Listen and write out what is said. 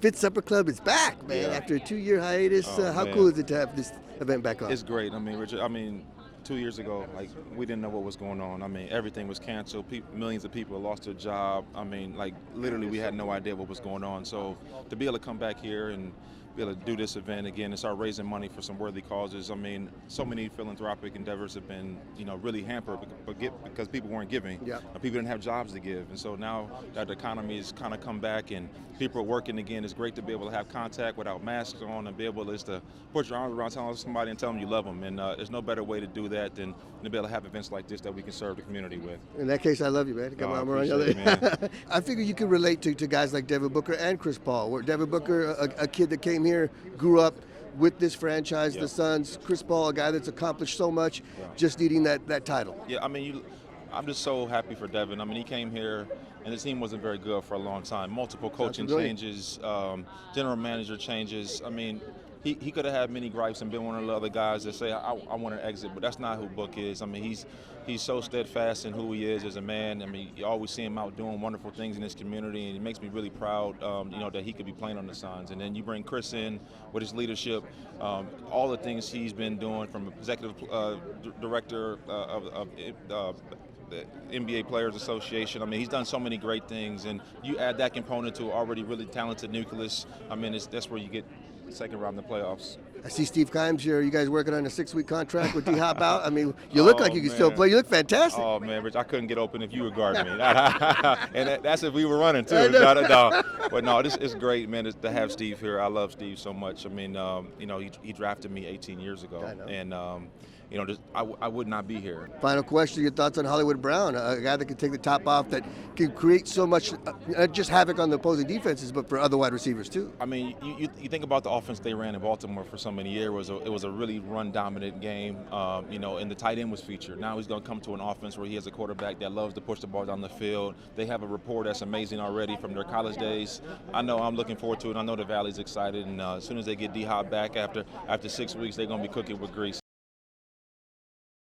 Fitz Supper Club is back, man. Yeah. After a 2-year hiatus, how Man. cool is it to have this event back on? It's great. I mean, Richard, 2 years ago, like, we didn't know what was going on. I mean, everything was canceled. Millions of people lost their job. I mean, like, literally, we had no idea what was going on. So to be able to come back here and be able to do this event again and start raising money for some worthy causes. I mean, so many philanthropic endeavors have been, really hampered because people weren't giving. Yeah. People didn't have jobs to give. And so now that the economy has kind of come back and people are working again, it's great to be able to have contact without masks on and be able to put your arms around somebody and tell them you love them. And there's no better way to do that than to be able to have events like this that we can serve the community with. In that case, I love you, man. Got my arm around you. Appreciate it, man. I figure you can relate to guys like Devin Booker and Chris Paul. Where Devin Booker, a kid that came here, grew up with this franchise, the Suns. Chris Paul, a guy that's accomplished so much, just needing that title. Yeah, I mean, I'm just so happy for Devin. I mean, he came here, and the team wasn't very good for a long time. Multiple coaching changes, general manager changes. I mean, he could have had many gripes and been one of the other guys that say, I want to exit, but that's not who Book is. I mean, he's so steadfast in who he is as a man. I mean, you always see him out doing wonderful things in his community, and it makes me really proud, that he could be playing on the Suns. And then you bring Chris in with his leadership, all the things he's been doing from executive director of the NBA Players Association. I mean, he's done so many great things, and you add that component to an already really talented nucleus. I mean, that's where you get second round in the playoffs. I see Steve Kimes here. You guys working on a 6-week contract with D-Hop out? I mean, you look like you can still play. You look fantastic. Oh, man, Rich, I couldn't get open if you were guarding me. And that's if we were running, too. No. But no, this is great, man, to have Steve here. I love Steve so much. I mean, he drafted me 18 years ago. I know. And, I would not be here. Final question, your thoughts on Hollywood Brown, a guy that can take the top off, that can create so much, not just havoc on the opposing defenses, but for other wide receivers too. I mean, you think about the offense they ran in Baltimore for so many years. It was a really run-dominant game, and the tight end was featured. Now he's going to come to an offense where he has a quarterback that loves to push the ball down the field. They have a rapport that's amazing already from their college days. I know I'm looking forward to it. I know the Valley's excited, and as soon as they get D-Hop back after 6 weeks, they're going to be cooking with grease.